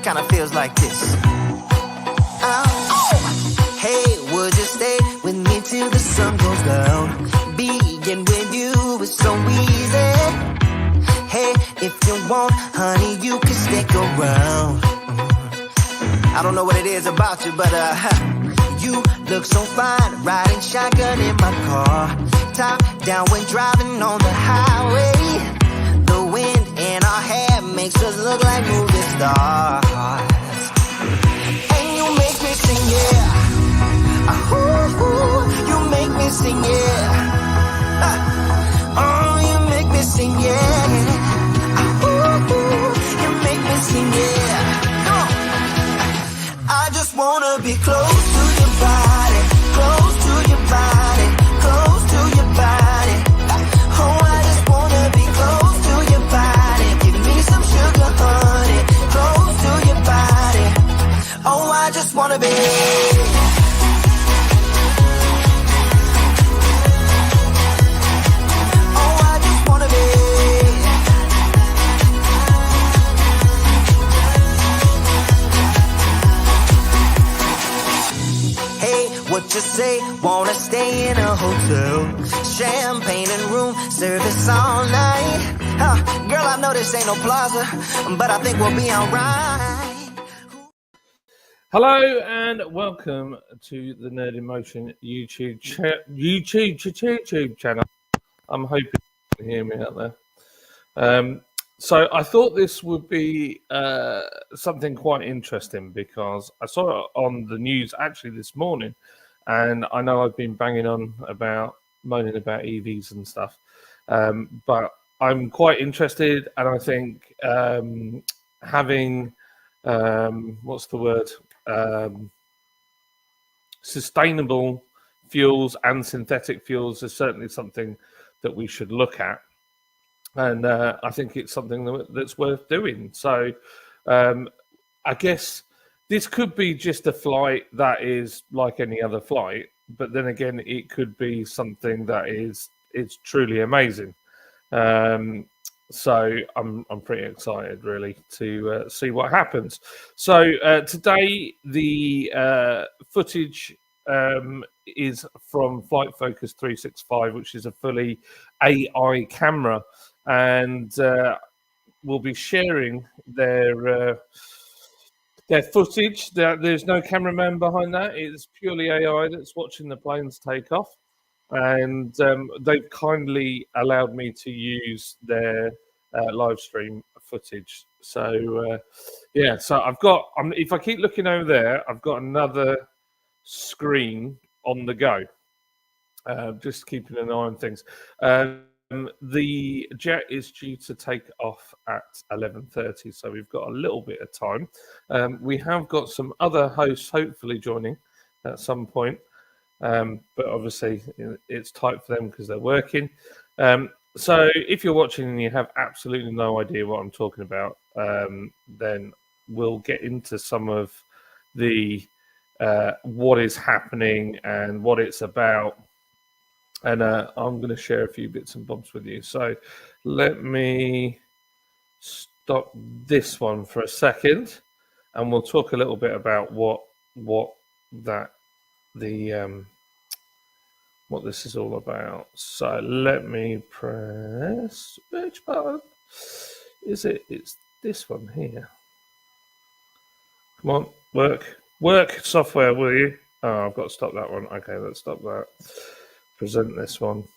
it kind of feels like this. Oh, hey, would you stay with me till the sun goes down? Being with you is so easy. Hey, if you want, honey, you can stick around. I don't know what it is about you, but you look so fine, riding shotgun in my car. Top down when driving on the highway. The wind in our hair makes us look like movie stars. And you make me sing, yeah. Ooh, you make me sing, yeah. Oh, you make me sing, yeah. Ooh, you make me sing, yeah. I just wanna be close to your body, close to your body, close to your body. Oh, I just wanna be close to your body. Give me some sugar, honey, close to your body. Oh, I just wanna be. Oh, I just wanna be. What you say, wanna stay in a hotel, champagne and room service all night. Girl, I know this ain't no plaza, but I think we'll be alright. Hello and welcome to the Nerd in Motion YouTube channel. I'm hoping you can hear me out there. So I thought this would be something quite interesting because I saw it on the news actually this morning, and I know I've been moaning about EVs and stuff, but I'm quite interested, and I think having sustainable fuels and synthetic fuels is certainly something that we should look at. And I think it's something that's worth doing. So I guess this could be just a flight that is like any other flight, but then again, it could be something that it's truly amazing. So I'm pretty excited, really, to see what happens. So today, the footage is from Flight Focus 365, which is a fully AI camera. And we'll be sharing their footage. There's no cameraman behind that. It's purely AI that's watching the planes take off. And they've kindly allowed me to use their live stream footage. So, yeah, so I've got, if I keep looking over there, I've got another screen on the go. Just keeping an eye on things. The jet is due to take off at 11:30, so we've got a little bit of time. We have got some other hosts hopefully joining at some point, but obviously it's tight for them because they're working. So if you're watching and you have absolutely no idea what I'm talking about, then we'll get into some of the what is happening and what it's about. And I'm going to share a few bits and bobs with you. So let me stop this one for a second, and we'll talk a little bit about what this is all about. So let me press which button? It's this one here. Come on, work software, will you? Oh, I've got to stop that one. Okay, let's stop that. Present this one.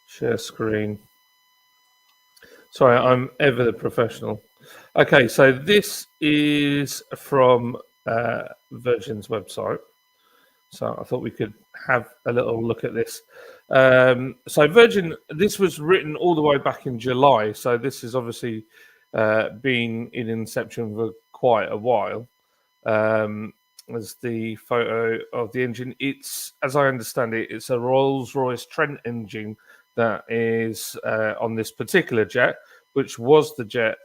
Share screen. Sorry, I'm ever the professional. Okay, so this is from Virgin's website. So I thought we could have a little look at this. So Virgin, this was written all the way back in July. So this has obviously been in inception for quite a while. As the photo of the engine, it's, as I understand it, it's a Rolls-Royce Trent engine that is on this particular jet, which was the jet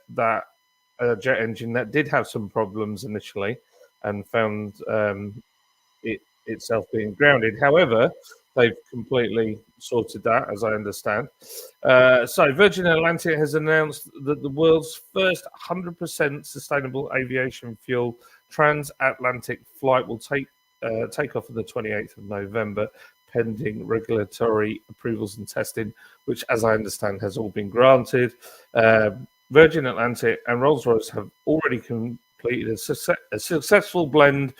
engine that did have some problems initially and found itself being grounded. However, they've completely sorted that, as I understand. So Virgin Atlantic has announced that the world's first 100% sustainable aviation fuel transatlantic flight will take off on the 28th of November, pending regulatory approvals and testing, which, as I understand, has all been granted. Virgin Atlantic and Rolls-Royce have already completed a successful blend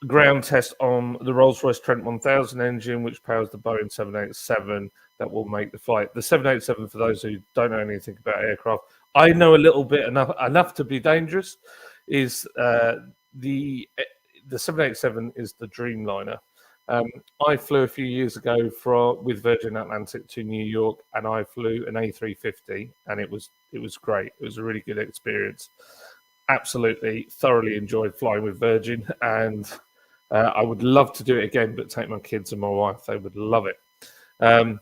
ground test on the Rolls-Royce Trent 1000 engine, which powers the Boeing 787 that will make the flight. The 787, for those who don't know anything about aircraft, I know a little bit enough to be dangerous, is the 787 is the Dreamliner. I flew a few years ago with Virgin Atlantic to New York, and I flew an A350, and it was great. It was a really good experience. Absolutely, thoroughly enjoyed flying with Virgin, and I would love to do it again, but take my kids and my wife; they would love it. Air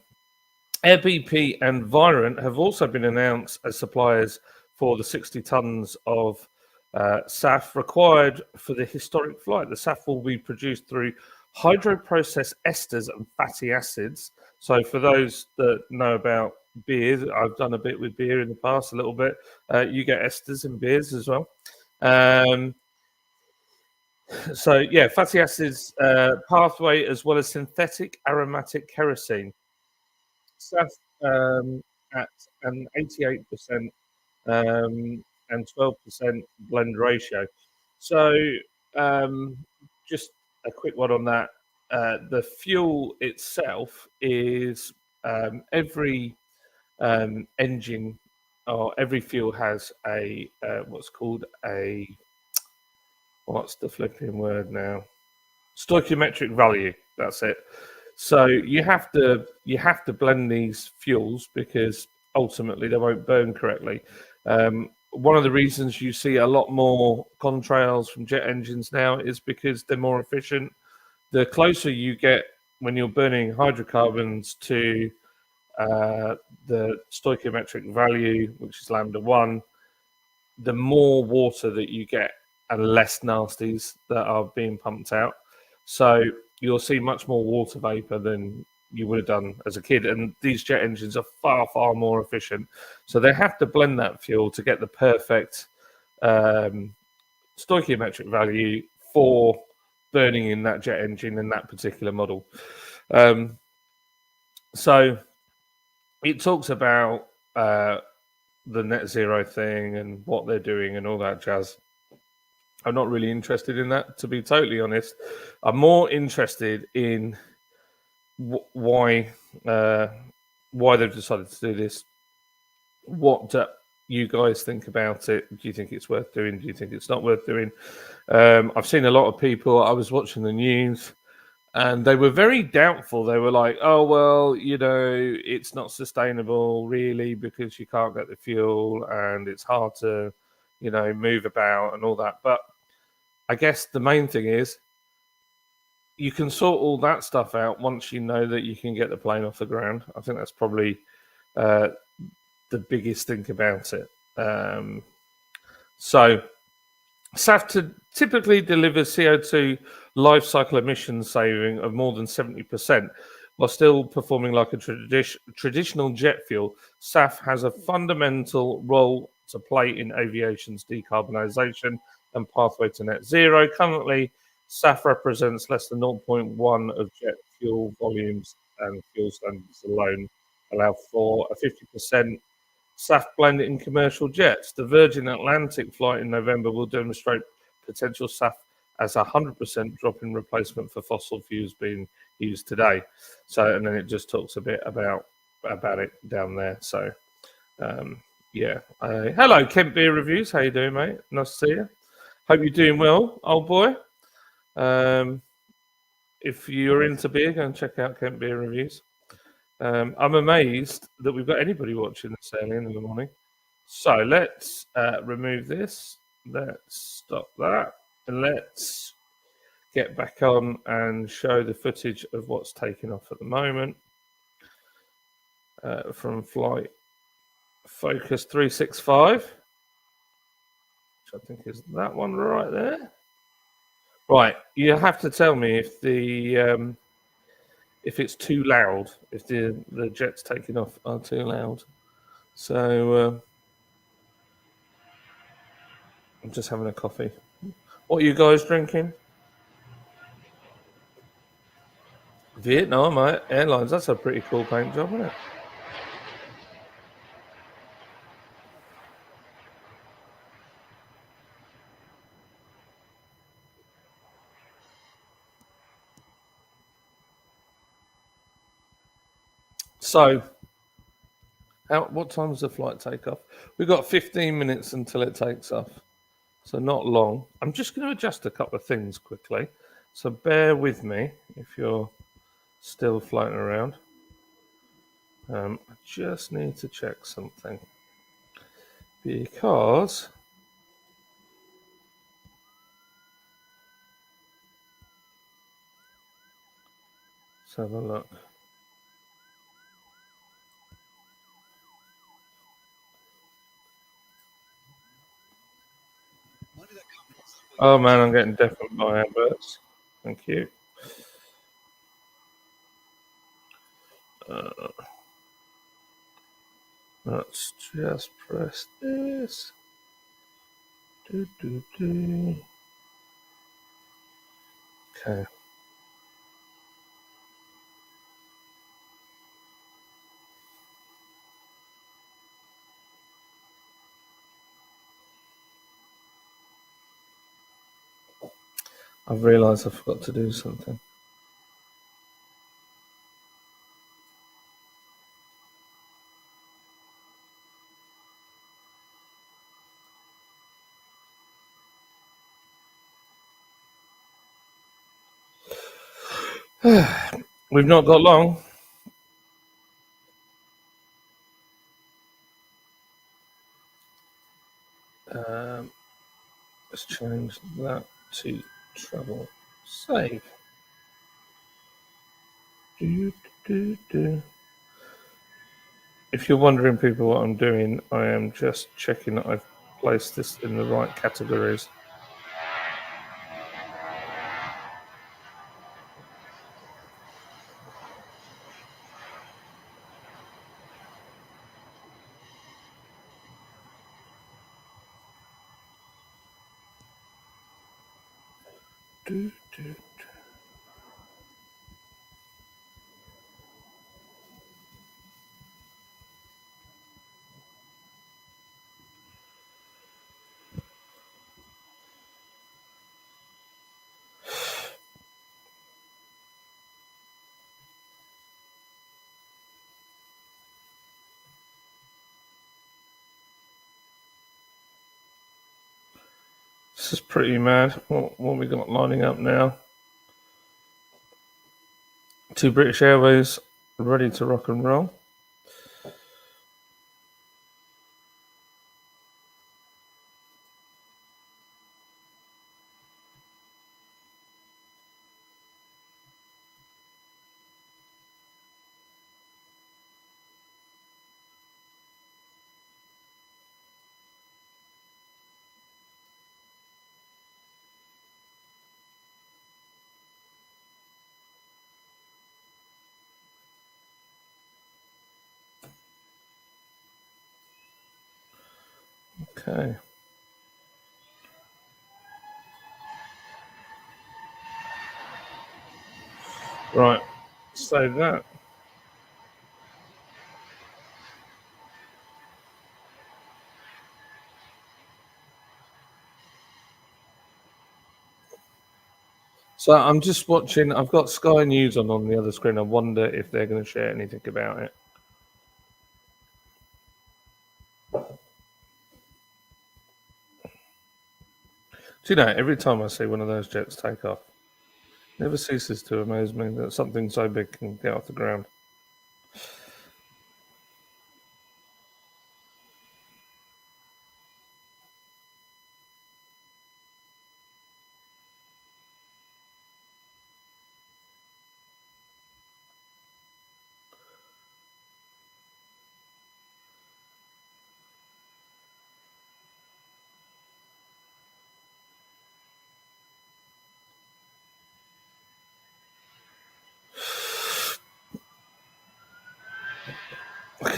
BP and Virent have also been announced as suppliers for the 60 tons of SAF required for the historic flight. The SAF will be produced through hydroprocessed esters and fatty acids. So for those that know about beer, I've done a bit with beer in the past, a little bit. You get esters in beers as well. So yeah, fatty acids pathway as well as synthetic aromatic kerosene. SAF at an 88% and 12% blend ratio. So just a quick one on that. The fuel itself is every engine or every fuel has a what's the flipping word now? Stoichiometric value. That's it. So you have to blend these fuels because ultimately they won't burn correctly. One of the reasons you see a lot more contrails from jet engines now is because they're more efficient. The closer you get when you're burning hydrocarbons to the stoichiometric value, which is lambda 1, the more water that you get and less nasties that are being pumped out. So you'll see much more water vapor than you would have done as a kid. And these jet engines are far, far more efficient. So they have to blend that fuel to get the perfect stoichiometric value for burning in that jet engine in that particular model. So it talks about the net zero thing and what they're doing and all that jazz. I'm not really interested in that, to be totally honest. I'm more interested in why they've decided to do this. What do you guys think about it? Do you think it's worth doing? Do you think it's not worth doing? I've seen a lot of people. I was watching the news, and they were very doubtful. They were like, "Oh well, it's not sustainable really because you can't get the fuel, and it's hard to, move about and all that." But I guess the main thing is you can sort all that stuff out once you know that you can get the plane off the ground. I think that's probably the biggest thing about it. So SAF typically delivers CO2 life cycle emission saving of more than 70%, while still performing like a traditional jet fuel. SAF has a fundamental role to play in aviation's decarbonisation and pathway to net zero. Currently, SAF represents less than 0.1 of jet fuel volumes, and fuel standards alone allow for a 50% SAF blend in commercial jets. The Virgin Atlantic flight in November will demonstrate potential SAF as a 100% drop in replacement for fossil fuels being used today. So, and then it just talks a bit about it down there. So, yeah. Hello, Kent Beer Reviews. How you doing, mate? Nice to see you. Hope you're doing well, old boy. If you're into beer, go and check out Kent Beer Reviews. I'm amazed that we've got anybody watching this early in the morning. So let's remove this. Let's stop that. And let's get back on and show the footage of what's taking off at the moment from flight Focus 365, which I think is that one right there. Right, you have to tell me if if it's too loud, if the jets taking off are too loud. So I'm just having a coffee. What are you guys drinking? Vietnam Airlines. That's a pretty cool paint job, isn't it? So, what time does the flight take off? We've got 15 minutes until it takes off, so not long. I'm just going to adjust a couple of things quickly, so bear with me if you're still floating around. I just need to check something because let's have a look. Oh man, I'm getting deafened by adverts. Thank you. Let's just press this. Okay. I've realised I forgot to do something. We've not got long. Let's change that to travel. Save. If you're wondering, people, what I'm doing, I am just checking that I've placed this in the right categories. This is pretty mad. What we got lining up now? 2 British Airways ready to rock and roll. Okay. Right. Save that. So I'm just watching. I've got Sky News on the other screen. I wonder if they're going to share anything about it. Do you know, every time I see one of those jets take off, it never ceases to amaze me that something so big can get off the ground.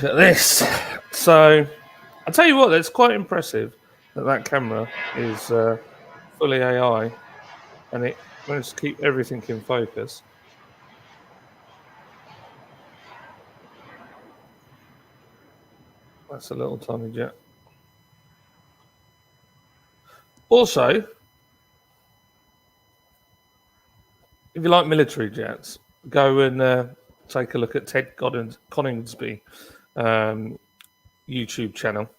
look at this. So I'll tell you what, it's quite impressive that camera is fully AI and it managed to keep everything in focus. That's a little tiny jet. Also, if you like military jets, go and take a look at Ted Coningsby YouTube channel.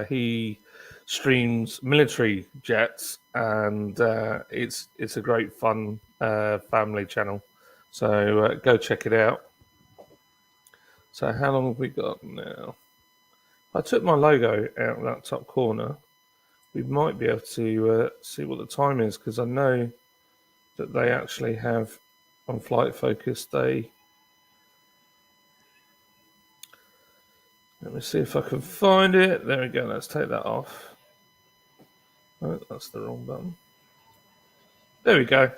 He streams military jets, and it's a great fun family channel. So go check it out. So how long have we got now? I took my logo out of that top corner. We might be able to see what the time is because I know that they actually have on Flight Focus. Let me see if I can find it. There we go. Let's take that off. Oh, that's the wrong button. There we go.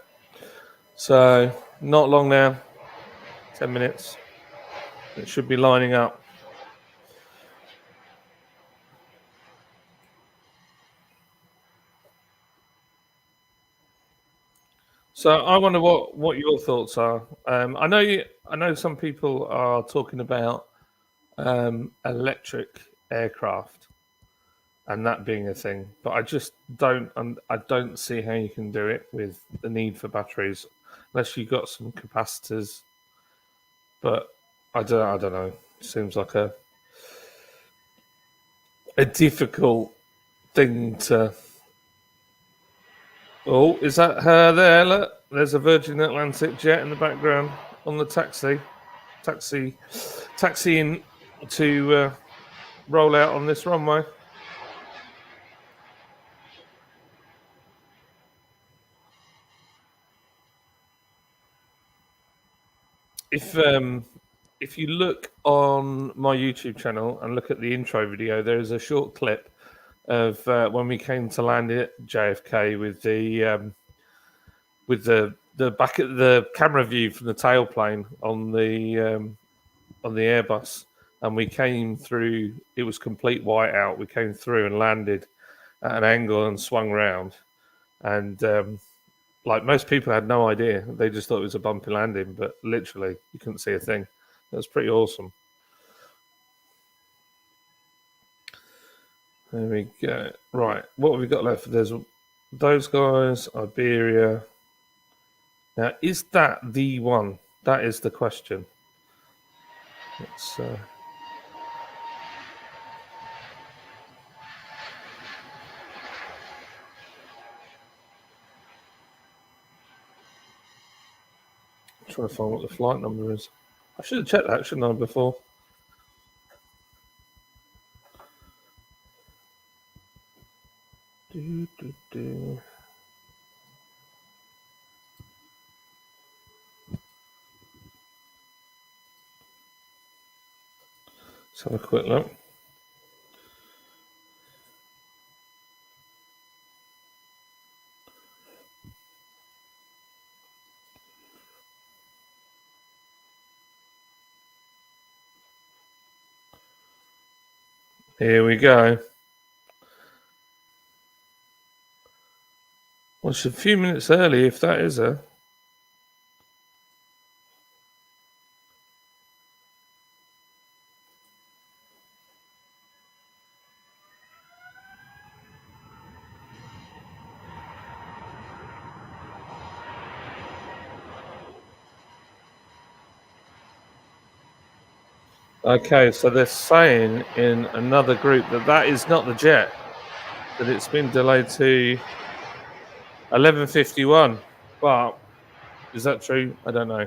So not long now. 10 minutes. It should be lining up. So I wonder what your thoughts are. I know some people are talking about electric aircraft and that being a thing, but I just I don't see how you can do it with the need for batteries unless you've got some capacitors. But I don't know. It seems like a difficult thing to. Oh, is that her there? Look, there's a Virgin Atlantic jet in the background on the taxiing to roll out on this runway. If you look on my YouTube channel and look at the intro video, there is a short clip of when we came to land at JFK with the back at the camera view from the tailplane on the Airbus, and we came through. It was complete whiteout. We came through and landed at an angle and swung round, and like most people had no idea. They just thought it was a bumpy landing, but literally you couldn't see a thing. It was pretty awesome. There we go. Right, what have we got left? There's those guys, Iberia. Now, is that the one? That is the question. Let's try to find what the flight number is. I should have checked that, shouldn't I, before? Do. Let's have a quick look. Here we go. Well, it's a few minutes early, if that is a. Okay, so they're saying in another group that is not the jet, that it's been delayed to 11:51. But is that true? I don't know.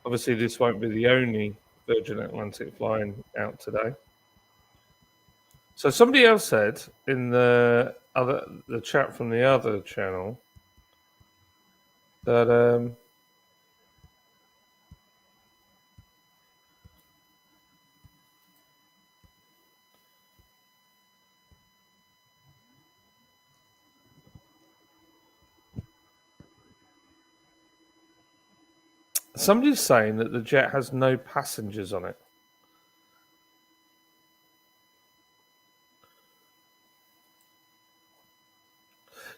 Obviously, this won't be the only Virgin Atlantic flying out today. So somebody else said in the chat from the other channel that Somebody's saying that the jet has no passengers on it.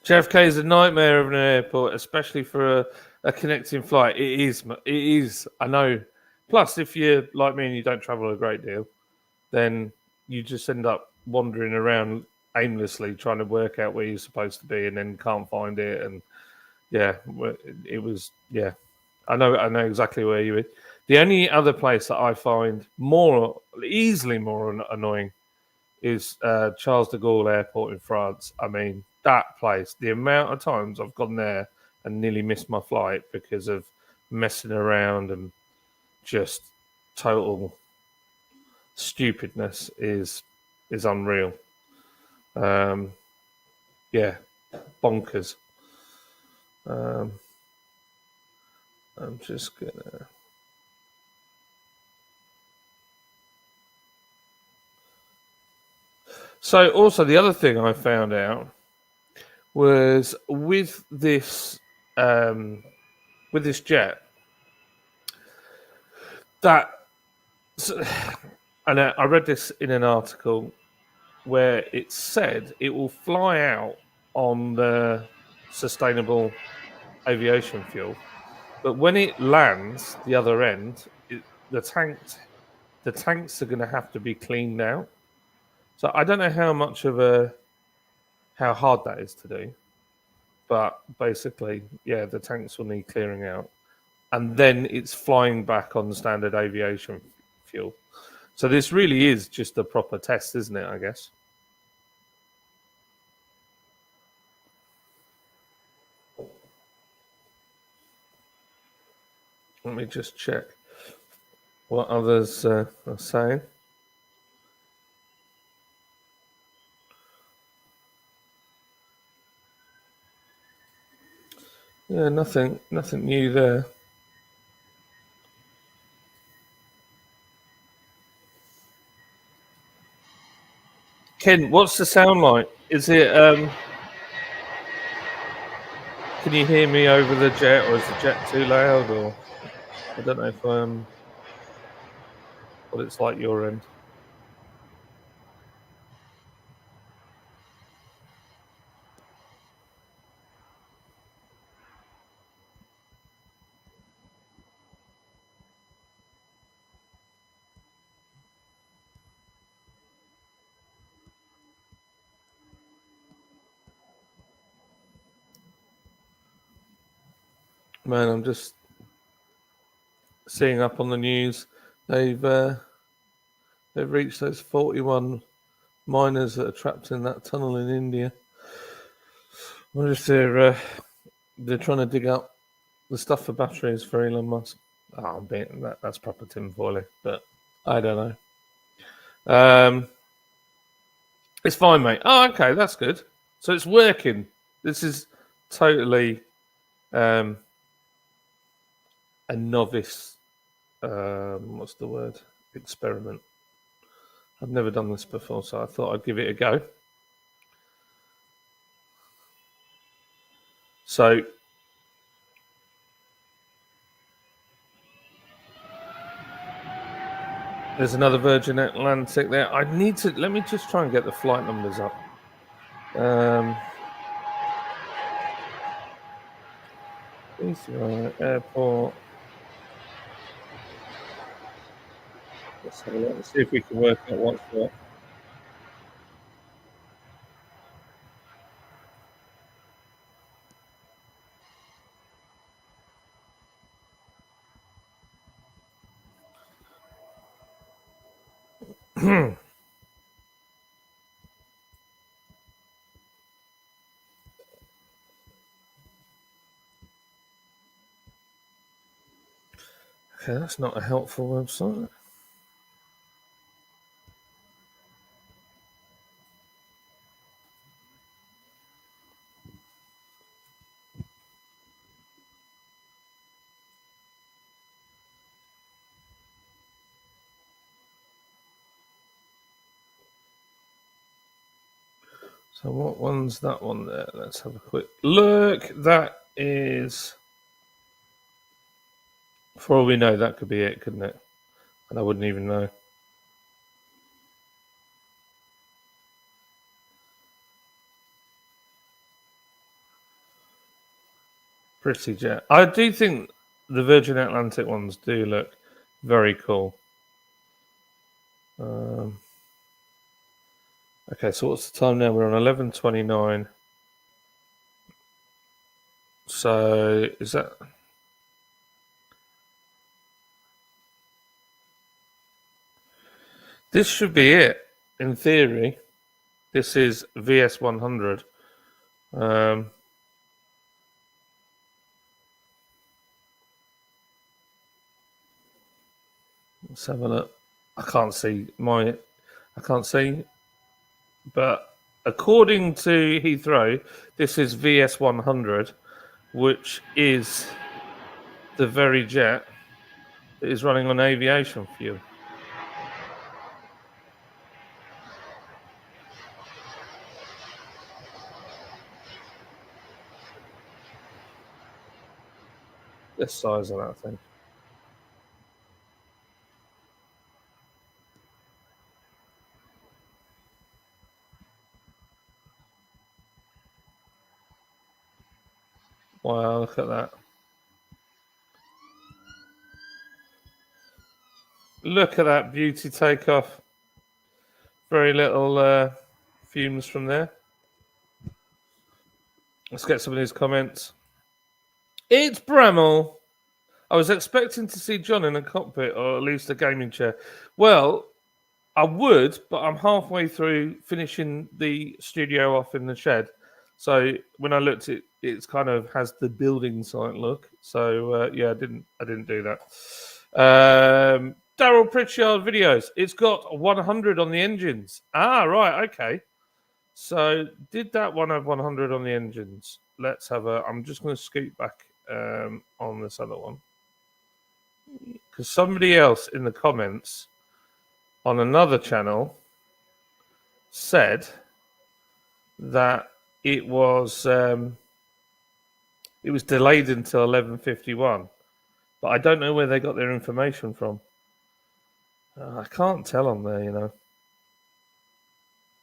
JFK is a nightmare of an airport, especially for a connecting flight. It is. It is. I know. Plus, if you're like me and you don't travel a great deal, then you just end up wandering around aimlessly trying to work out where you're supposed to be, and then can't find it. And yeah, it was. Yeah, I know exactly where you are. The only other place that I find easily more annoying is Charles de Gaulle Airport in France. I mean, that place, the amount of times I've gone there and nearly missed my flight because of messing around and just total stupidness is unreal. Yeah, bonkers. I'm just gonna. So, also the other thing I found out was with this jet that, and I read this in an article where it said it will fly out on the sustainable aviation fuel, but when it lands the other end, the tanks are going to have to be cleaned out. So I don't know how hard that is to do, but basically, yeah, the tanks will need clearing out, and then it's flying back on standard aviation fuel. So this really is just a proper test, isn't it? I guess. Let me just check what others are saying. Yeah, nothing new there. Ken, what's the sound like? Is it? Can you hear me over the jet, or is the jet too loud? Or I don't know if what it's like your end. Man, I'm just seeing up on the news. They've reached those 41 miners that are trapped in that tunnel in India. I wonder if they're trying to dig up the stuff for batteries for Elon Musk. Oh, I'm being, that's proper tinfoily, but I don't know. It's fine, mate. Oh, okay, that's good. So it's working. This is totally a novice. What's the word? Experiment. I've never done this before, so I thought I'd give it a go. So there's another Virgin Atlantic there. I need to let me just try and get the flight numbers up. Heathrow Airport. Let's have a look and see if we can work out what's what. Okay, that's not a helpful website. So what one's that one there? Let's have a quick look. That is For all we know, that could be it, couldn't it? And I wouldn't even know. Pretty jet. I do think the Virgin Atlantic ones do look very cool. Okay, so what's the time now? We're on 11:29. So is that? This should be it. In theory, this is VS 100. Let's have a look. I can't see, but according to Heathrow, this is VS 100, which is the very jet that is running on aviation fuel. The size of that thing. Wow, look at that. Look at that beauty takeoff. Very little fumes from there. Let's get some of these comments. It's Bramall. I was expecting to see John in a cockpit or at least a gaming chair. Well, I would, but I'm halfway through finishing the studio off in the shed. So when I looked, it's kind of has the building site look. So yeah, I didn't do that. Daryl Pritchard videos. It's got 100 on the engines. Ah, right, okay. So did that one have 100 on the engines? Let's have a. I'm just going to scoot back on this other one because somebody else in the comments on another channel said that it was delayed until 11:51, but I don't know where they got their information from. I can't tell on there, you know.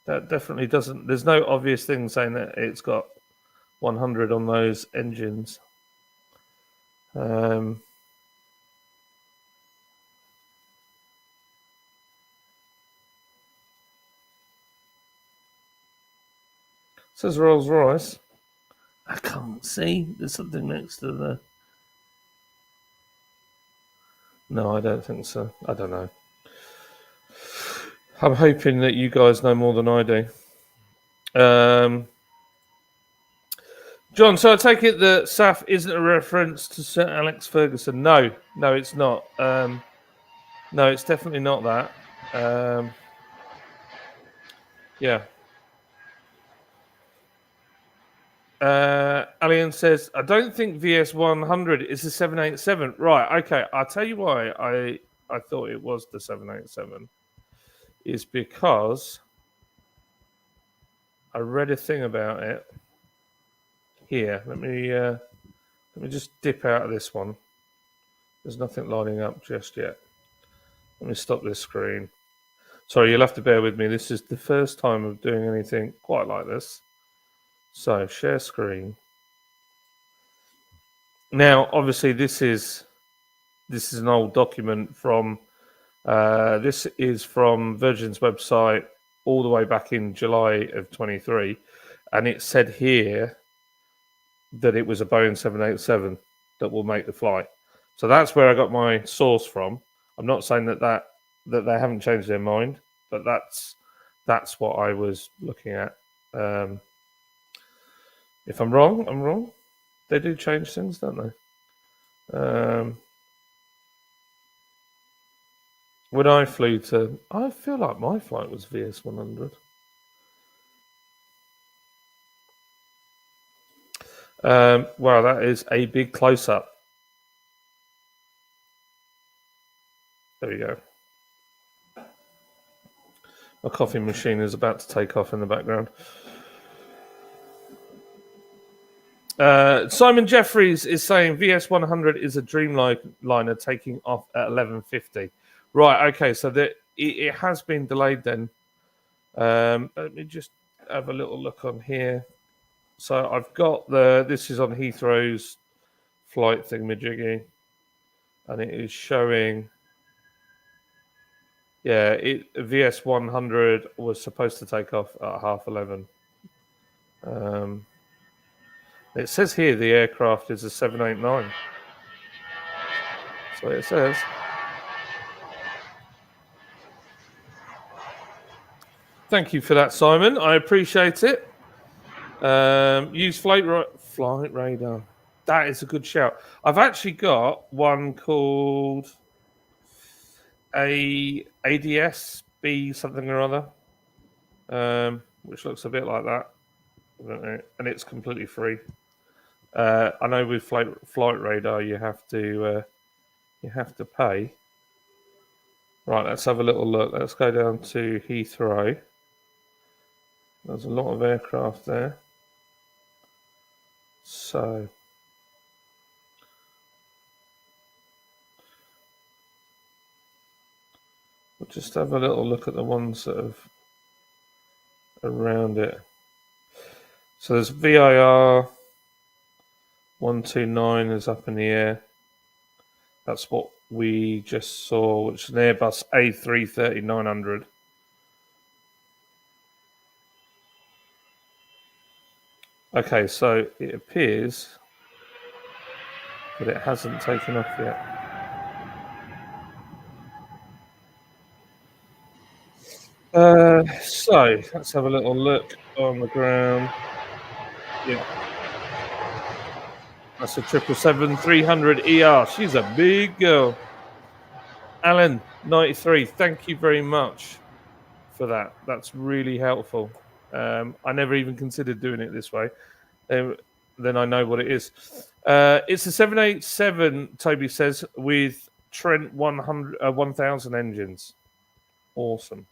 That definitely doesn't. There's no obvious thing saying that it's got 100 on those engines. Says Rolls Royce. I can't see. There's something next to the. No, I don't think so. I don't know. I'm hoping that you guys know more than I do. John, so I take it that SAF isn't a reference to Sir Alex Ferguson. No, it's not. No, it's definitely not that. Yeah. Alien says, I don't think VS 100 is the 787. Right, okay. I'll tell you why I thought it was the 787. Is because I read a thing about it. Here, let me just dip out of this one. There's nothing lining up just yet. Let me stop this screen. Sorry, you'll have to bear with me. This is the first time of doing anything quite like this. So, share screen. Now, obviously, this is an old document from. This is from Virgin's website all the way back in July of 23, and it said here that it was a Boeing 787 that will make the flight. So that's where I got my source from. I'm not saying that they haven't changed their mind, but that's what I was looking at. If I'm wrong, I'm wrong. They do change things, don't they? When I flew to, I feel like my flight was VS 100. Wow, that is a big close-up. There we go. My coffee machine is about to take off in the background. Simon Jeffries is saying VS100 is a Dreamliner taking off at 11:50. Right. Okay. So it has been delayed then. Let me just have a little look on here. So I've got this is on Heathrow's flight thingamajiggy, and it is showing. Yeah, VS100 was supposed to take off at 11:30. It says here the aircraft is a 789. That's what it says. Thank you for that, Simon. I appreciate it. Use flight radar. That is a good shout. I've actually got one called ADS B something or other, which looks a bit like that, and it's completely free. I know with flight radar you have to pay. Right, let's have a little look. Let's go down to Heathrow. There's a lot of aircraft there. So we'll just have a little look at the ones that have around it. So there's VIR 129 is up in the air. That's what we just saw, which is an Airbus A330-900. Okay, so it appears that it hasn't taken off yet. So let's have a little look on the ground. Yeah, that's a 777-300 ER. She's a big girl. Alan 93, thank you very much for that. That's really helpful. I never even considered doing it this way. Then I know what it is. It's a 787, Toby says, with Trent 1000 engines. Awesome.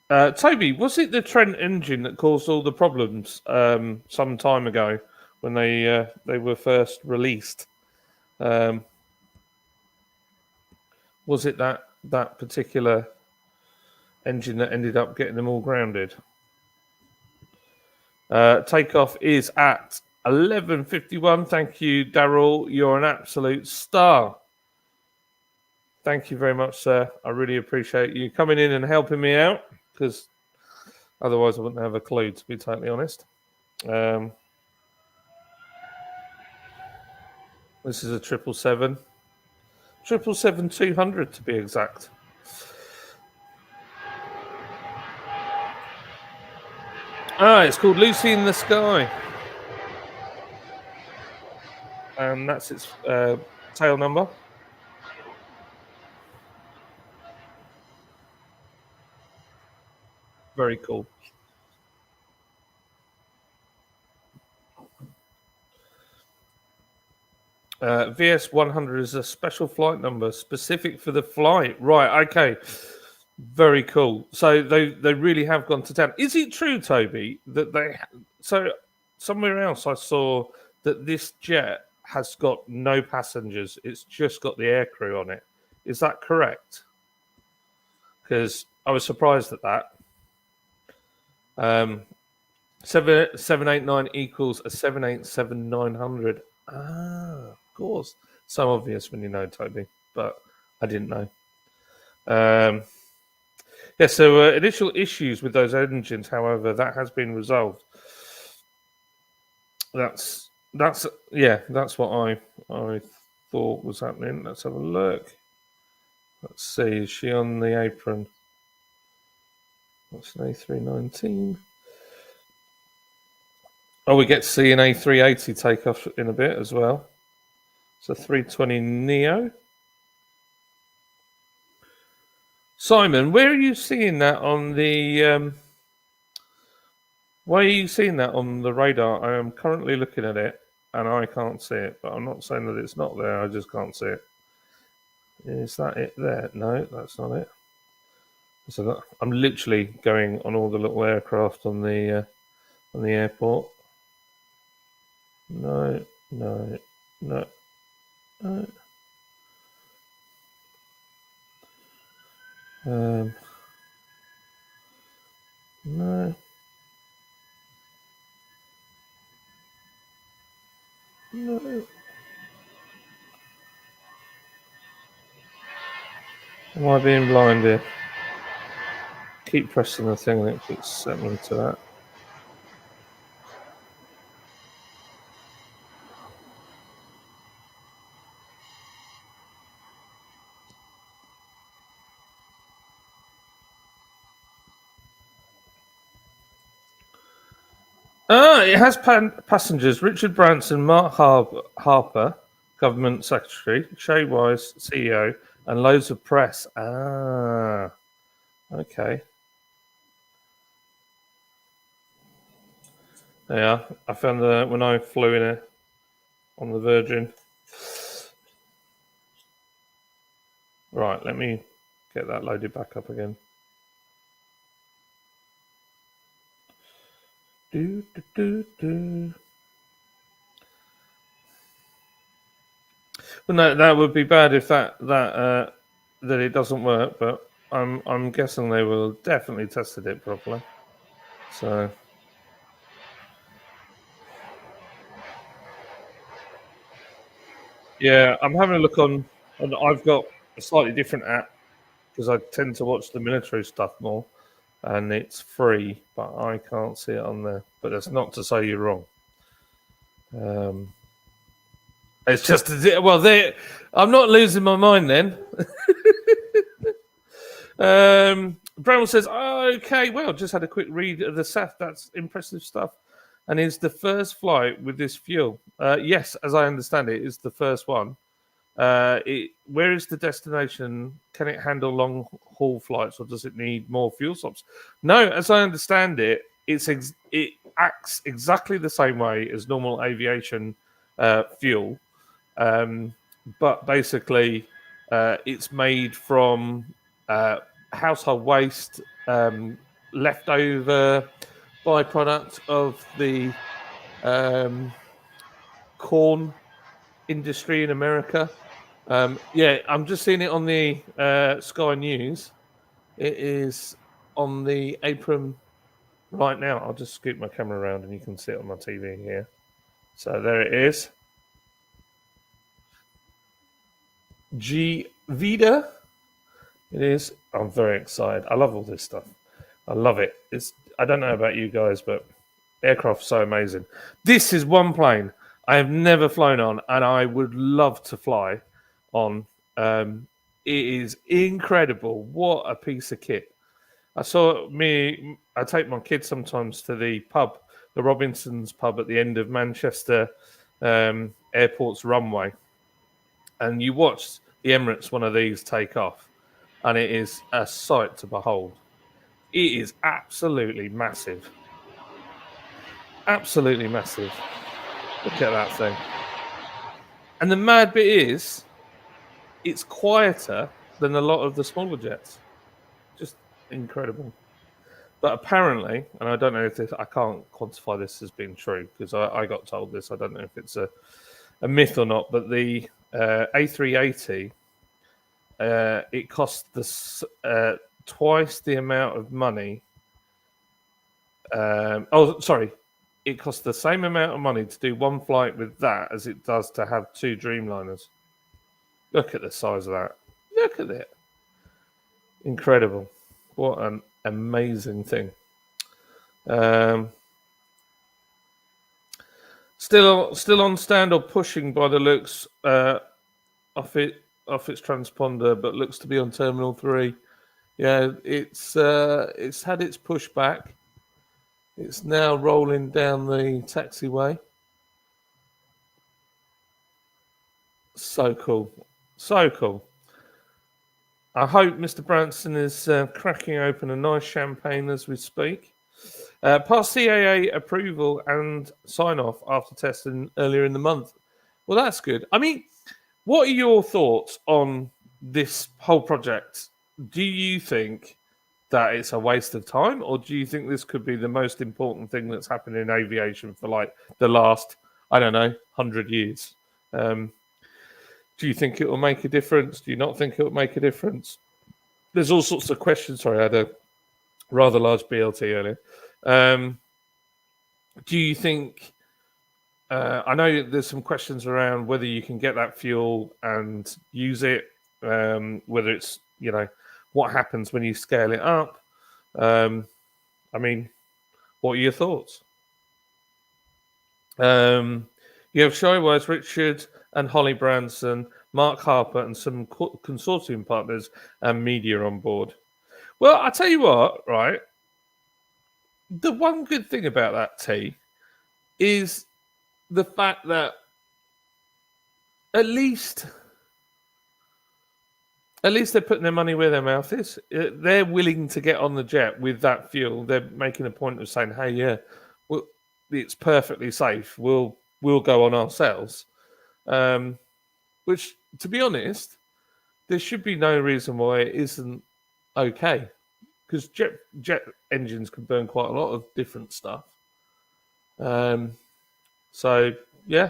Toby, was it the Trent engine that caused all the problems some time ago when they were first released? Was it that particular engine that ended up getting them all grounded? Takeoff is at 11:51. Thank you, Daryl. You're an absolute star. Thank you very much, sir. I really appreciate you coming in and helping me out, because otherwise I wouldn't have a clue, to be totally honest. This is a 777. 777-200 to be exact. It's called Lucy in the Sky. And that's its tail number. Very cool. VS100 is a special flight number specific for the flight. Right, okay. Very cool. So they really have gone to town. Is it true, Toby, that so somewhere else I saw that this jet has got no passengers. It's just got the aircrew on it. Is that correct? Because I was surprised at that. 789 equals a 787-900. Of course. So obvious when you know, Toby, but I didn't know. Yeah, so initial issues with those engines, however, that has been resolved. That's what I thought was happening. Let's have a look. Let's see, is she on the apron? That's an A319. Oh, we get to see an A380 take off in a bit as well. It's a 320 Neo. Simon, where are you seeing that on the? Why are you seeing that on the radar? I am currently looking at it, and I can't see it. But I'm not saying that it's not there. I just can't see it. Is that it there? No, that's not it. So I'm literally going on all the little aircraft on the on the airport. No, no, no, no. No. No. Am I being blind here? Keep pressing the thing and it keeps setting me to that. It has passengers. Richard Branson, Mark Harper, Government Secretary, Shay Wise, CEO, and loads of press. Okay. Yeah, I found when I flew in on the Virgin. Right, let me get that loaded back up again. Do, do, do, do. Well, no, that would be bad if that it doesn't work. But I'm guessing they will definitely tested it properly. So yeah, I'm having a look on. I've got a slightly different app because I tend to watch the military stuff more, and it's free, but I can't see it on there. But that's not to say you're wrong. It's just well, I'm not losing my mind then. Brown says, "Okay, well, just had a quick read of the SAF. That's impressive stuff, and is the first flight with this fuel. Yes, as I understand it, is the first one. Where is the destination? Can it handle long haul flights, or does it need more fuel stops? No, as I understand it, it acts exactly the same way as normal aviation fuel, but basically, it's made from household waste, leftover byproduct of the corn industry in America. Yeah, I'm just seeing it on the Sky News. It is on the apron right now. I'll just scoot my camera around and you can see it on my TV here. So there it is. G Vida. It is. I'm very excited. I love all this stuff. I love it. I don't know about you guys, but aircraft's so amazing. This is one plane I have never flown on, and I would love to fly on. It is incredible. What a piece of kit. I take my kids sometimes to the pub, the Robinson's pub at the end of Manchester Airport's runway. And you watch the Emirates one of these take off, and it is a sight to behold. It is absolutely massive. Absolutely massive. Look at that thing. And the mad bit is, it's quieter than a lot of the smaller jets. Just incredible. But apparently, and I don't know if I can't quantify this as being true because I got told this. I don't know if it's a myth or not. But the A380, it costs twice the amount of money. It costs the same amount of money to do one flight with that as it does to have two Dreamliners. Look at the size of that. Look at it. Incredible. What an amazing thing. Still on stand or pushing by the looks off its transponder, but looks to be on Terminal 3. Yeah, it's had its pushback. It's now rolling down the taxiway. So cool. So cool. I hope Mr. Branson is cracking open a nice champagne as we speak. Past CAA approval and sign off after testing earlier in the month. Well, that's good. I mean, what are your thoughts on this whole project? Do you think that it's a waste of time, or do you think this could be the most important thing that's happened in aviation for like the last, I don't know, 100 years? Do you think it will make a difference? Do you not think it will make a difference? There's all sorts of questions. Sorry, I had a rather large BLT earlier. Do you think? I know there's some questions around whether you can get that fuel and use it. Whether it's what happens when you scale it up. I mean, what are your thoughts? You have Shywise, Richard and Holly Branson, Mark Harper, and some consortium partners and media on board. Well, I tell you what, right? The one good thing about that, T, is the fact that at least they're putting their money where their mouth is. They're willing to get on the jet with that fuel. They're making a point of saying, "Hey, yeah, well, it's perfectly safe. We'll go on ourselves." Which, to be honest, there should be no reason why it isn't okay, because jet engines can burn quite a lot of different stuff. So yeah.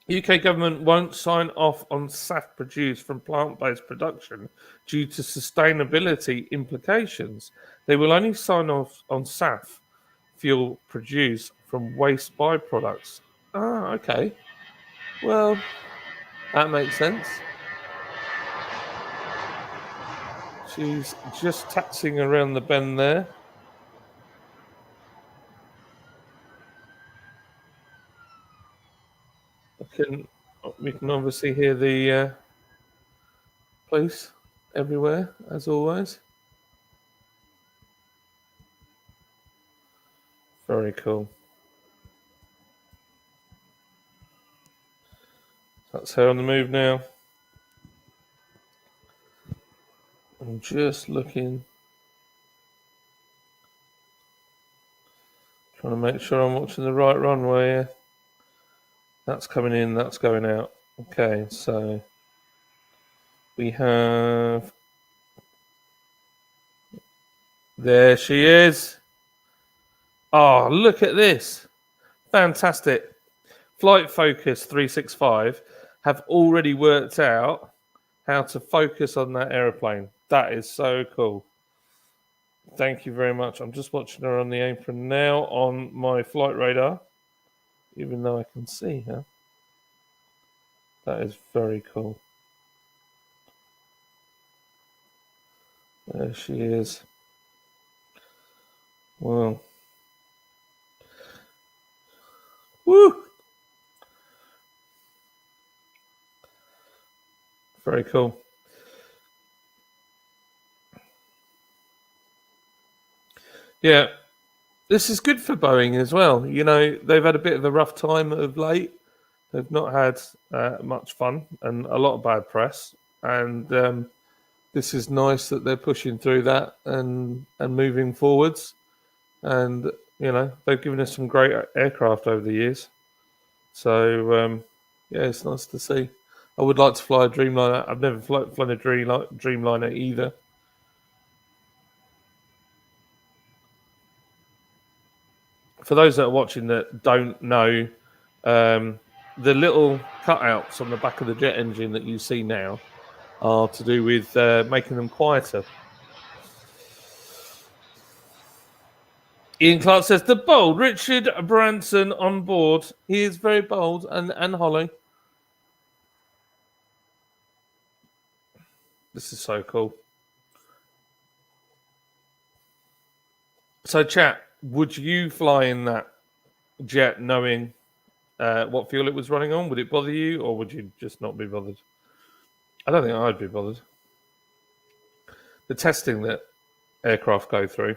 UK government won't sign off on SAF produced from plant-based production due to sustainability implications. They will only sign off on SAF fuel produced from waste byproducts. Ah, okay. Well, that makes sense. She's just taxiing around the bend there. We can obviously hear the police everywhere, as always. Very cool. That's her on the move now. I'm just looking, trying to make sure I'm watching the right runway here. That's coming in, that's going out. Okay, so we have... There she is. Oh, look at this. Fantastic. Flight Focus 365 have already worked out how to focus on that aeroplane. That is so cool. Thank you very much. I'm just watching her on the apron now on my flight radar, even though I can see her. That is very cool. There she is. Well, woo! Very cool. Yeah, this is good for Boeing as well. You know, they've had a bit of a rough time of late. They've not had much fun and a lot of bad press. And this is nice that they're pushing through that and moving forwards. And, you know, they've given us some great aircraft over the years. So, yeah, it's nice to see. I would like to fly a Dreamliner. I've never flown a Dreamliner either. For those that are watching that don't know, the little cutouts on the back of the jet engine that you see now are to do with making them quieter. Ian Clark says, the bold Richard Branson on board. He is very bold, and Holly. This is so cool. So, chat, would you fly in that jet knowing what fuel it was running on? Would it bother you, or would you just not be bothered? I don't think I'd be bothered. The testing that aircraft go through.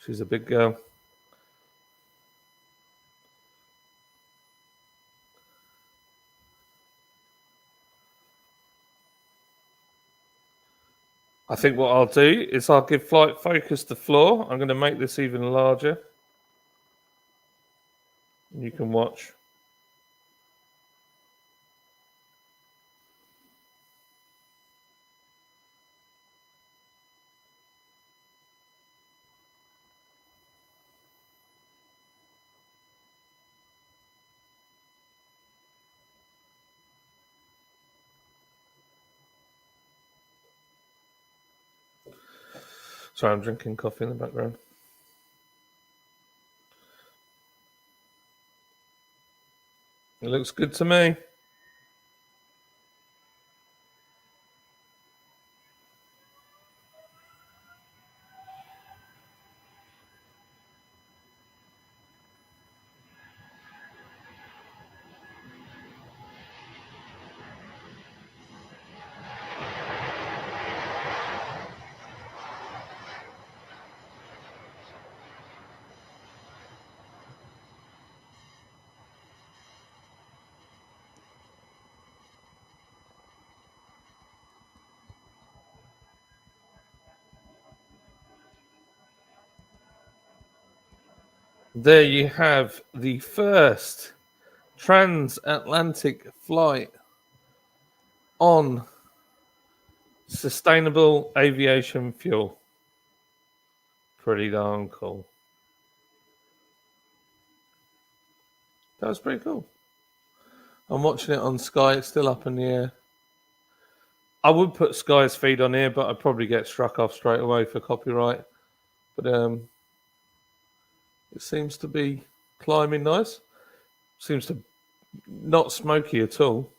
She's a big girl. I think what I'll do is I'll give Flight Focus the floor. I'm going to make this even larger. You can watch. Sorry, I'm drinking coffee in the background. It looks good to me. There you have the first transatlantic flight on sustainable aviation fuel. Pretty darn cool. That was pretty cool. I'm watching it on Sky. It's still up in the air. I would put Sky's feed on here, but I'd probably get struck off straight away for copyright. But it seems to be climbing nice. Seems to not smoky at all.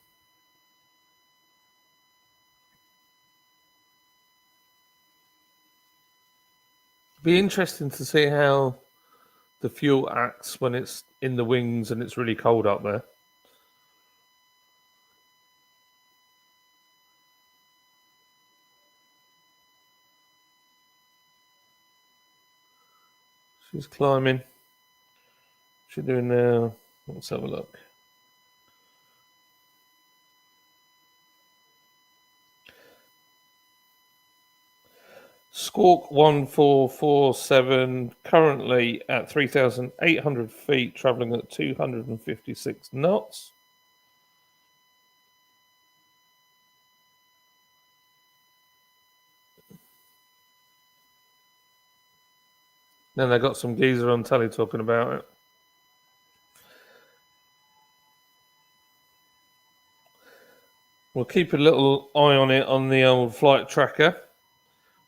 Be interesting to see how the fuel acts when it's in the wings and it's really cold up there. She's climbing. What's she doing now? Let's have a look. Squawk 1447, currently at 3,800 feet, traveling at 256 knots. Then they got some geezer on telly talking about it. We'll keep a little eye on it on the old flight tracker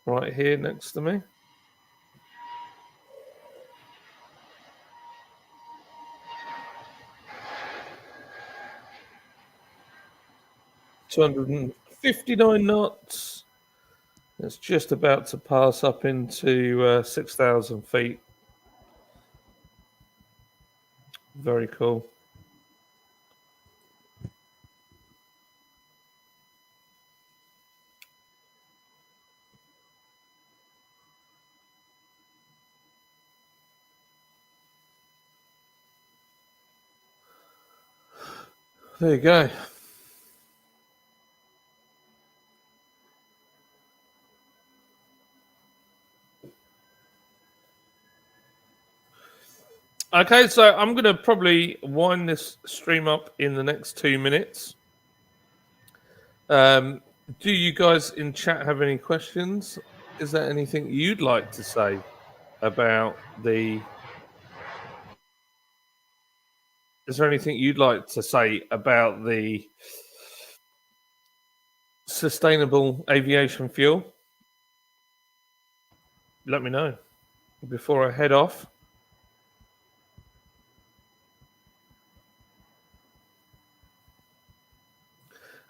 right here next to me. $259 knots. It's just about to pass up into 6,000 feet. Very cool. There you go. Okay, so I'm going to probably wind this stream up in the next 2 minutes. Do you guys in chat have any questions? Is there anything you'd like to say about the... Is there anything you'd like to say about the sustainable aviation fuel? Let me know before I head off.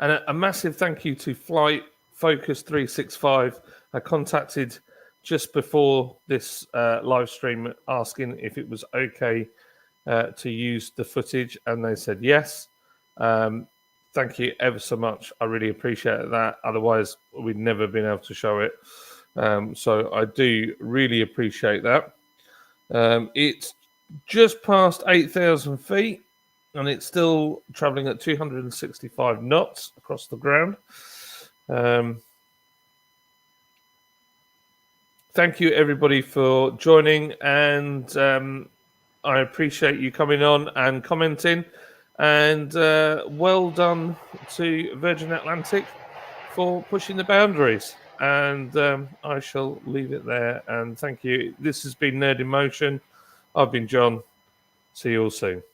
And a massive thank you to Flight Focus 365. I contacted just before this live stream asking if it was okay to use the footage, and they said yes. Thank you ever so much. I really appreciate that. Otherwise, we'd never been able to show it. So I do really appreciate that. It's just past 8,000 feet. And it's still traveling at 265 knots across the ground. Thank you, everybody, for joining. And I appreciate you coming on and commenting. And well done to Virgin Atlantic for pushing the boundaries. And I shall leave it there. And thank you. This has been Nerd in Motion. I've been John. See you all soon.